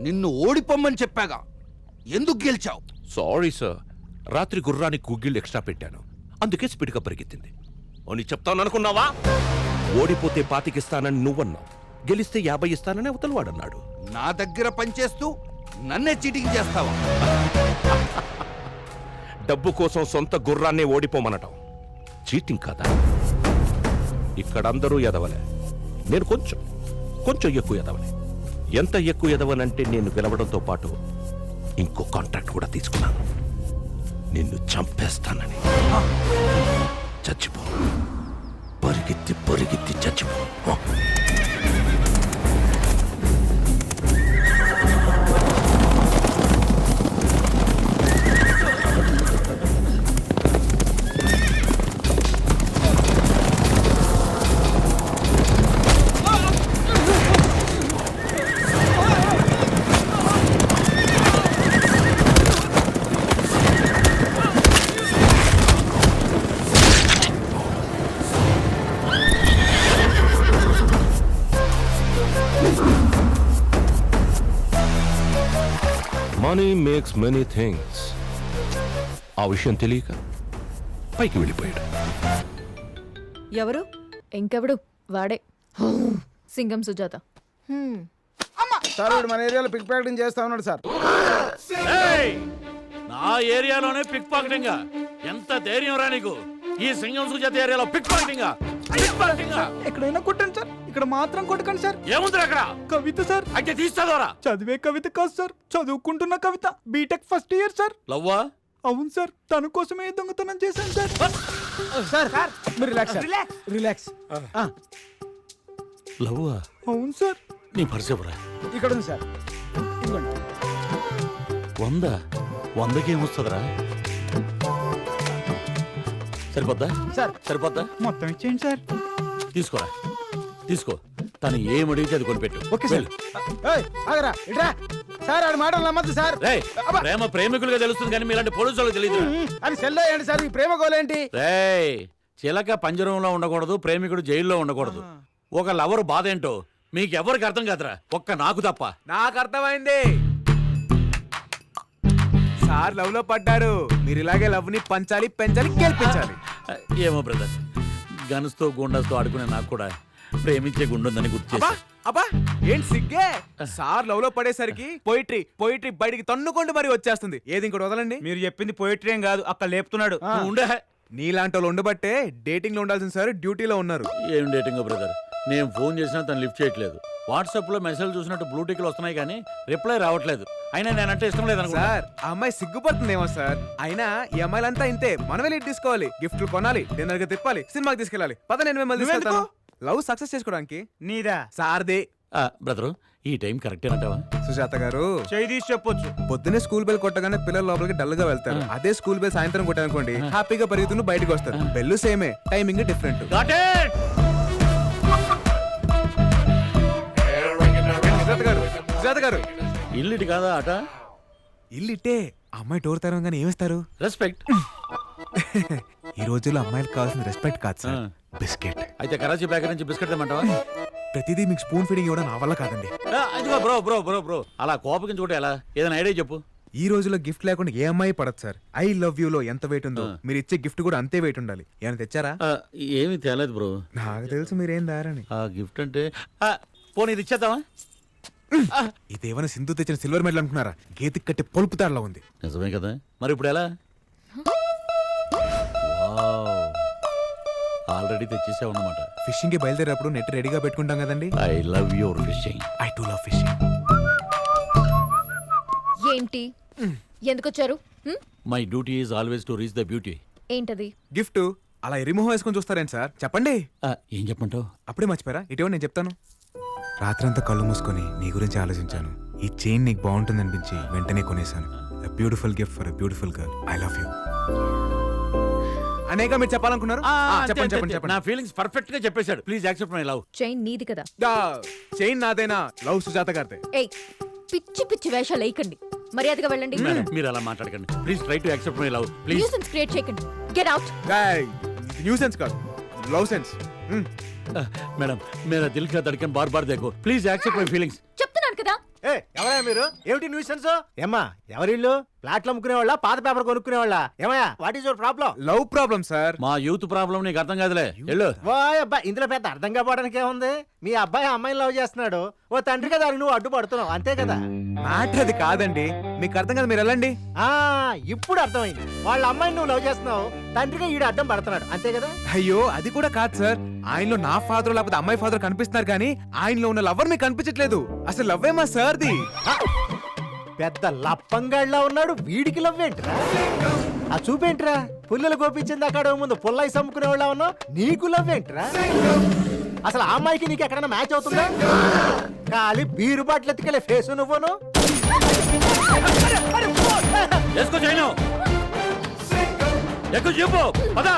నిన్ను ఓడిపోమ్మని చెప్పాగా, ఎందుకు గెలిచావు? సారీ సార్, రాత్రి గుర్రానికి గుగ్గిళ్ళు ఎక్స్ట్రా పెట్టాను, అందుకే స్పీడ్గా పరిగెత్తింది అని చెప్తాను అనుకున్నావా? ఓడిపోతే 25 ఇస్తానని నువ్వన్నావు, గెలిస్తే 50 ఇస్తానని అవతల వాడన్నాడు. నా దగ్గర పనిచేస్తూ నన్నే చీటింగ్ చేస్తావా? డబ్బు కోసం సొంత గుర్రాన్నే ఓడిపోమనటం చీటింగ్ కాదా? ఇక్కడందరూ ఎదవలే, నేను కొంచెం ఎక్కువ ఎదవలే. ఎంత ఎక్కువ ఎదవనంటే నేను గెలవడంతో పాటు ఇంకో కాంట్రాక్ట్ కూడా తీసుకున్నాను, నిన్ను చంపేస్తానని. చచ్చిపో, పరిగెత్తి చచ్చిపో. Money makes many things. ఆ విషయం తెలియక పైకి వెళ్ళిపోయాడు. ఎవరు? ఇంకెవడు? వాడే, సింగం సుజాత. సార్ మన ఏరియాలో పిక్ ప్యాకెటింగ్ చేస్తా ఉన్నాడు సార్. నా ఏరియాలోనే పిక్ పాకెటింగ్? ఎంత ధైర్యం రా నీకు? ఈ సింగం సుజాత ఏరియాలో పిక్ పాకెటింగ్? ఎక్కడైనా కొట్టండి సార్, ఇక్కడ మాత్రం కొట్టకండి సార్. ఏముంది అక్కడ? కవిత సార్. అయితే తీస్తాదోరా? చదివే కవిత కాదు సార్, చదువుకుంటున్న కవిత, బీటెక్ ఫస్ట్ ఇయర్ సార్. లవ్వా? అవును సార్, తన కోసమే దొంగతనం చేశాను సార్. సార్ మీరు రిలాక్స్. లవ్వా? అవును సార్. నీ పరిచయరా? ఇక్కడ ఉంది సార్, ఇదిగోండి. 100కి ఏమొస్తుందిరా? సరిపోద్దా సార్? సరిపోద్దా? మొత్తం ఇచ్చేయండి సార్. తీసుకో. తను ఏం అడిగితే అది కొనిపెట్టు. Okay sir. ఆగరా, ఇట్రా సార్. ఆడి మాటలు నమ్మద్దు సార్. ప్రేమ ప్రేమికులుగా తెలుస్తుంది కానీ మీలాంటి పోలీసు వాళ్ళకి తెలియదు. అని సెల్లో ఏంటి సార్, ఈ ప్రేమ గోలేంటి? చిలక పంజరంలో ఉండకూడదు, ప్రేమికుడు జైల్లో ఉండకూడదు. ఒక లవర్ బాధ ఏంటో మీకెవరికి అర్థం కాదురా, ఒక్క నాకు తప్ప. నాకు అర్థమైంది. సార్ లవ్ లో పడ్డారు, మీరు ఇలాగే లవ్ ని పంచాలి, పెంచాలి, గెలిపించాలి. ఏమో బ్రదర్, గన్స్తో గుండాస్తో ఆడుకునే నాకు కూడా ప్రేమించే గుండుందని గుర్తు చేశా. అబ్బా ఏంటి సిగ్గే? సార్ లవ్ లో పడేసరికి పోయిట్రీ బయటికి తన్నుకుంటూ మరి వచ్చేస్తుంది. ఏది ఇంకోటి వదలండి. మీరు చెప్పింది పోయిటరీ ఏం కాదు, అక్కడ లేపుతున్నాడు. ఉండే నీలాంటి వాళ్ళు ఉండబట్టే డేటింగ్ లో ఉండాల్సిన సార్ డ్యూటీలో ఉన్నారు. ఏం డేటింగ్ బ్రదర్? నేను ఫోన్ చేసినా తను లిఫ్ట్ చేయట్లేదు. వాట్సాప్ లో మెసేజ్ చూసినట్టు బ్లూటిక్లు వస్తున్నాయి కానీ రిప్లై రావట్లేదు. అయినా నేనంటే ఇష్టం లేదు సార్. ఆ అమ్మాయి సిగ్గుపడుతుందేమో సార్. అయినా ఈ అమ్మాయిలంతా ఇంతే, మనమే లీడ్ తీసుకోవాలి, గిఫ్ట్లు కొనాలి, డిన్నర్ గా తిప్పాలి, సినిమాకి తీసుకెళ్ళాలి. పద నేను మిమ్మల్ని తీసుకెళ్తాను. లవ్ సక్సెస్ చేసుకోవడానికి. నీదా? సార్దే. బ్రదరు, ఈ టైం కరెక్టేనంటావా? సుజాత గారు చేయి తీసి చెప్పొచ్చు. పొద్దునే స్కూల్ బెల్ కొట్టగానే పిల్లలు లోపలికి డల్ గా వెళ్తారు. అదే స్కూల్ బెల్ సాయంత్రం కొట్టానుకోండి, హ్యాపీగా పరిగెత్తును బయటకు వస్తారు. బెల్లు సేమే, టైమింగ్ డిఫరెంట్. సుజాత గారు, ఇల్లుటి కాదా ఆట? ఇల్లిట్టే. అమ్మాయి డోర్ తెరవగానే ఏమిస్తారు? రెస్పెక్ట్. ఈ రోజుల్లో అమ్మాయిలకు కావాల్సిన రెస్పెక్ట్ కాదు సార్, బిస్కెట్. అయితే కరాచీ బేకరీ నుంచి బిస్కెట్ తెమ్మంటావా? ప్రతిదీ మీకు స్పూన్ ఫీడింగ్ ఇవ్వడం నా వల్ల కాదండి. బ్రో అలా కోపగించుకుంటే ఎలా? ఏదైనా ఐడియా చెప్పు. ఈ రోజుల్లో గిఫ్ట్ లేకుండా ఏ అమ్మాయి పడదు సార్. ఐ లవ్ యూ లో ఎంత వెయిట్ ఉందో మీరు ఇచ్చే గిఫ్ట్ కూడా అంతే వెయిట్ ఉండాలి. ఏమైనా తెచ్చారా? ఏమీ తేలేదు బ్రో. నాకు తెలుసు మీరేం దారని. ఆ గిఫ్ట్ అంటే పోనీ ఇది ఇచ్చేద్దామా? ఇదేమైనా సింధు తెచ్చిన సిల్వర్ మెడల్ అనుకున్నారా? గేతికి కట్టే పొలుపు తాడలా ఉంది. నిజమే కదా, మరి ఇప్పుడు ఎలా? ఆల్రెడీ తెచ్చేసావు అన్నమాట. ఫిషింగ్ కి బయలుదేరేటప్పుడు నెట్ రెడీగా పెట్టుకుంటాం కదండి. I love your fishing. I to love fishing. ఏంటి? ఎందుకు వచ్చారు? My duty is always to reach the beauty. ఏంటది? గిఫ్ట్. అలా ఎరిమోహం వేసుకొని చూస్తారేంటి సార్? చెప్పండి. ఏం చెప్పంటావు? అప్పుడే మర్చిపోయారా? ఇటీవల నేను చెప్తాను. రాత్రంతా కళ్ళు మూసుకొని నీ గురించి ఆలోచించాను. ఈ చైన్ నీకు బాగుంటుంది అనిపించి వెంటనే కొనేశాను. Beautiful gift for beautiful girl. I love you. అనేక మీరు చెప్పాలనుకున్నారు? చెప్పండి చెప్పండి చెప్పండి. నా ఫీలింగ్స్ పర్ఫెక్ట్ గా చెప్పేశాడు. Please accept my love. Chain నీది కదా? చైన్ నాదేనా? లవ్ సుజాత గారిదే. ఏయ్, పిచ్చి పిచ్చి వేషాలు వేయకండి, మర్యాదగా వెళ్ళండి. మీరు అలా మాట్లాడకండి. Please try to accept my love. Please. Nuisance create చేయకండి. Get out. న్యూసెన్స్ కాదు, లవ్ సెన్స్. మేడం, మేరా దిల్ కా ధడ్కన్ బార్ బార్ దేఖో. Please accept my feelings. చెప్తున్నాను కదా, ఏ ఎవరయ్యా మీరు? ఏమిటి న్యూసెన్స్? ఏమ్మా ఎవరిల్లు? ఫ్లాట్లు అమ్ముకునే వాళ్ళ, పాత పేపర్ కొనుక్కునే వాళ్ళ? ఏమయ్యా what is your problem? Love problem sir. మా యూత్ ప్రాబ్లం నీకు అర్థం కాదులే వెళ్ళు. వాయ్ అబ్బాయి, ఇందులో పెద్ద అర్థం కావడానికి ఏముంది? మీ అబ్బాయి అమ్మాయిని లవ్ చేస్తున్నాడు, ఓ తండ్రిగా దానికి నువ్వు అడ్డుపడుతున్నావు అంతే కదా. మ్యాటర్ అది కాదండి, మీకు అర్థం కదా, మీరు వెళ్ళండి. ఆ ఇప్పుడు అర్థమైంది. వాళ్ళ అమ్మాయిని నువ్వు లవ్ చేస్తున్నావు, తండ్రిగా ఈడు అడ్డం పడుతున్నాడు అంతే కదా. అయ్యో అది కూడా కాదు సార్, ఆయనలో నా ఫాదర్ లేకపోతే అమ్మాయి ఫాదర్ కనిపిస్తున్నారు కానీ ఆయనలో ఉన్న లవర్ మీకు కనిపించట్లేదు. అసలు లవ్వే మా సార్ది. పెద్ద లప్పంగాళ్ళ ఉన్నాడు, వీడికి లవ్వేంట్రా? ఆ చూపేంట్రా? పుల్లలు గోపించింది అక్కడ ముందు పుల్లై సమ్ముకునే వాళ్ళ ఉన్నావు, నీకు లవ్వేంట్రా? అసలు ఆ అమ్మాయికి నీకు ఎక్కడైనా మ్యాచ్ అవుతుందా? ఖాళీ బీరు బాటిల్ ఎత్తుకెళ్ళే ఫేసు నువ్వును. వేసుకో చేయను ఎక్కువ చెప్పు పదా.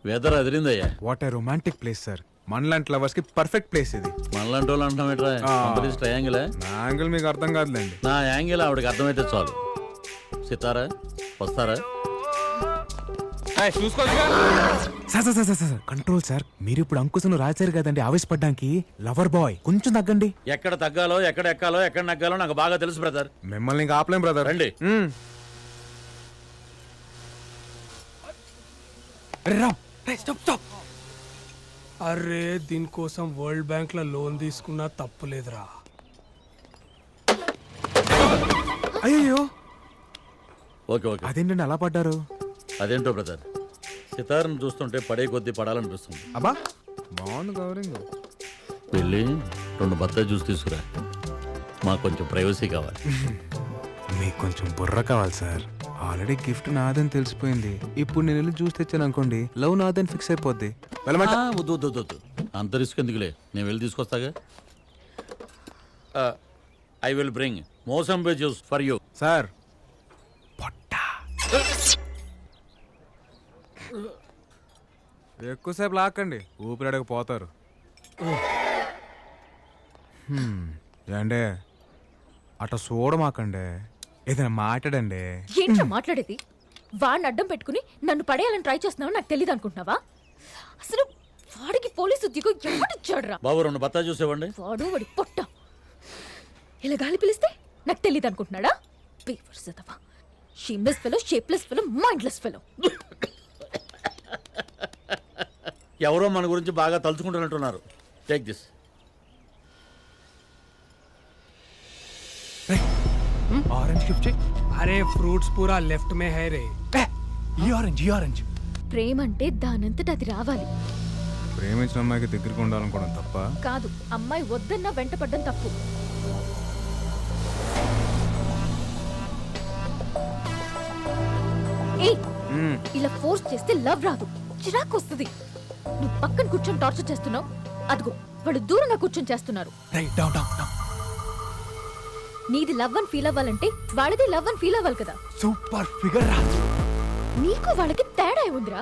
వెదర్ అదిరిందయ్యా. What a romantic place sir. మనలాంటి లవర్స్ కి పర్ఫెక్ట్ ప్లేస్ ఇది. మనలాంటి వాళ్ళు అంటాం ఎట్రా? ట్రయాంగిల్ నా యాంగిల్ మీకు అర్థం కాదులేండి. నా యాంగిల్ ఆవిడకి అర్థమైతే చాలు. సితారా వస్తారా? Sir control sir. మీరు ఇప్పుడు అంకుశను రాశారు కదండి ఆవేశపడ్డానికి. లవర్ బాయ్ కొంచెం తగ్గండి. ఎక్కడ తగ్గాలో ఎక్కడ ఎక్కాలో ఎక్కడ నగ్గాలో నాకు బాగా తెలుసు బ్రదర్. మిమ్మల్ని ఇంకా ఆపలేం బ్రదర్. రండి. అరే దీనికోసం వరల్డ్ బ్యాంక్ లో లోన్ తీసుకున్నా తప్పులేదురా. అయ్యో ఓకే ఓకే. అదేంటండి అలా పడ్డారు? అదేంటో బ్రదర్, సితార్ను చూస్తుంటే పడే కొద్దీ పడాలనిపిస్తుంది. అబ్బా బాగుంది కవరింగ్. వెళ్ళి 2 బత్తాయి జ్యూస్ తీసుకురా, మాకు కొంచెం ప్రైవసీ కావాలి. మీకు కొంచెం బుర్ర కావాలి సార్. ఆల్రెడీ గిఫ్ట్ నాదని తెలిసిపోయింది. ఇప్పుడు నేను వెళ్ళి జ్యూస్ తెచ్చాను అనుకోండి, లవ్ నాదని ఫిక్స్ అయిపోద్ది. వెళ్ళమంట? వద్దు వద్దు వద్దు, అంత రిస్క్ ఎందుకులే, నేను వెళ్ళి తీసుకొస్తాగా. I will bring mosambi juice for you. Sir పొట్ట ఎక్కువసేపు లాక్కండి, ఊపిరాడక పోతారు. ఏండే అట్లా చూడమాకండి, ఏదైనా మాట్లాడండి. ఏంట్రా మాట్లాడేది? వాడిని అడ్డం పెట్టుకుని నన్ను పడేయాలని ట్రై చేస్తున్నావు నాకు తెలియదు అనుకుంటున్నావా? అసలు వాడికి పోలీసు ఉద్యోగం ఎవడిచ్చాడురా? బాబు 2 బత్తాయి జ్యూస్ ఇవ్వండి. వాడి పొట్ట ఇలా గాలి పిలిస్తే నాకు తెలియదు అనుకుంటున్నాడా? Shameless fellow, shapeless fellow, mindless fellow. ఎవరో మన గురించి బాగా తలుచుకుంటున్నట్టున్నారు. Take this. ఆరెంజ్ గిఫ్ట్ చెయ్. అరే ఫ్రూట్స్ పూరా లెఫ్ట్ మే హై రే. ఈ ఆరెంజ్. ప్రేమ అంటే దానంతట అది రావాలి. ప్రేమించిన అమ్మాయికి దగ్గరికి ఉండాలనుకోవడం తప్ప కాదు, అమ్మాయి వద్దన్నా వెంట పడ్డం తప్పు. ఏయ్, ఇలా ఫోర్స్ చేస్తే లవ్ రాదు, చిరాకు వస్తుంది. నువ్వు పక్కన కూర్చొని టార్చర్ చేస్తున్నావు, అదిగో వాళ్ళు దూరంగా కూర్చొని చేస్తున్నారు. నీది లవ్ అని ఫీల్ అవ్వాలంటే వాళ్ళది లవ్ అని ఫీల్ అవ్వాలి కదా. సూపర్ ఫిగర్ రా. నీకు వాళ్ళకి తేడా ఏముందిరా?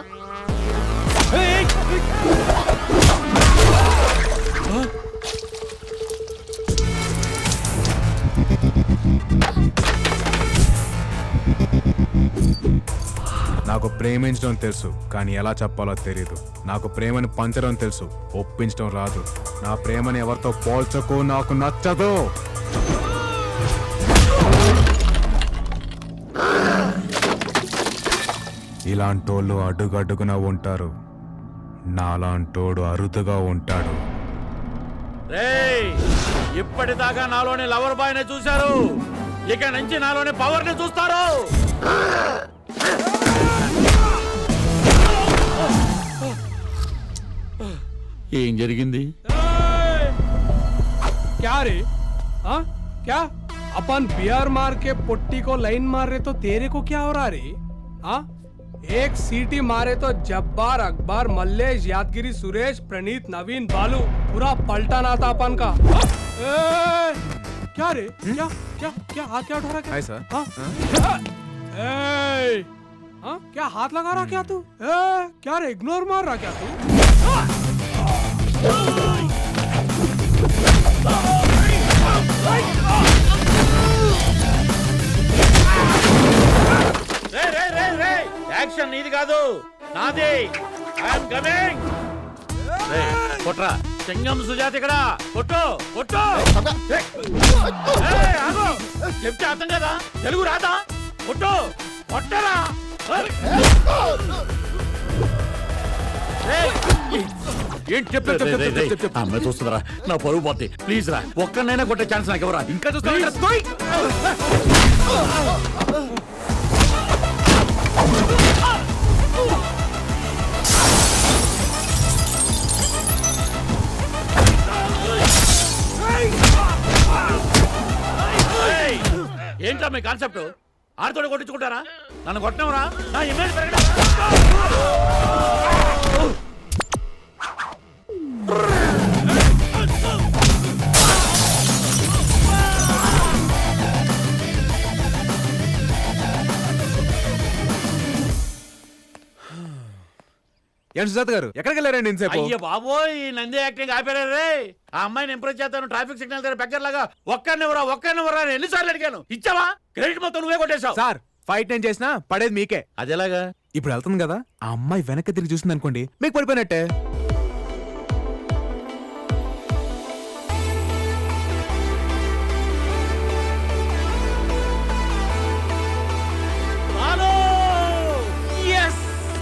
నాకు ప్రేమించడం తెలుసు కానీ ఎలా చెప్పాలో తెలియదు. నాకు ప్రేమని పంచడం తెలుసు, ఒప్పించడం రాదు. నా ప్రేమని ఎవరితో పోల్చకు, నాకు నచ్చదు. ఇలాంటోళ్ళు అడుగడుగున ఉంటారు, నాలాంటోడు అరుదుగా ఉంటాడు. రేయ్, ఇప్పటిదాకా నాలోని లవర్ బాయ్ ని చూశారు, ఇక నుంచి నాలోని పవర్ ని చూస్తారు. ఏం జరిగింది? क्या रे? हाँ क्या? अपन बियर मार के पुट्टी को लाइन मार रहे तो तेरे को क्या हो रहा रे? हाँ, एक सीटी मारे तो जब्बार, अकबर, मल्लेश, यादगिरी, सुरेश, प्रणीत, नवीन, बालू पूरा पलटा ना था अपन का. क्या रे? क्या क्या क्या हाथ क्या उठा रहा? Hi sir. हाँ? हाँ? क्या हाथ लगा रहा क्या तू? क्या रे, इग्नोर मार रहा क्या तू? యాక్షన్ నీది కాదు నాది. I'm coming. కొట్రా సింగం సుజాత ఇక్కడ కొట్టు కొట్టు. ఏయ్, ఆగు. చెప్తే అర్థం కదా, తెలుగు రాదా? కొట్టు కొట్టరా. అమ్మాయి చూస్తుందిరా, నా పరువు పోతే. ప్లీజ్ రా, ఒక్కనైనా కొట్టే ఛాన్స్ నాకు ఎవరా? ఇంకా చూస్తా. ఏంటా మీ కాన్సెప్ట్? ఆడతోడు కొట్టించుకుంటారా? నన్ను కొట్టనవరా? నా ఇమేజ్ పెరగడం. ఏంటి సుజాత గారు ఎక్కడికి వెళ్ళారండి ఇంతసేపు? అయ్య బాబోయ్, ఈ నంది యాక్టింగ్ ఆపారే. ఆ అమ్మాయిని ఇంప్రెస్ చేస్తాను ట్రాఫిక్ సిగ్నల్ దగ్గర బెగ్గరలాగా. ఒక్కనివ్వరా అని ఎన్నిసార్లు అడిగాను, ఇచ్చావా? క్రెడిట్ మొత్తం నువ్వే కొట్టేశావు. సార్ ఫైట్ నేను చేసినా పడేది మీకే. అదేలాగా? ఇప్పుడు వెళ్తుంది కదా, ఆ అమ్మాయి వెనక్కి తిరిగి చూసింది అనుకోండి, మీకు పడిపోయినట్టే.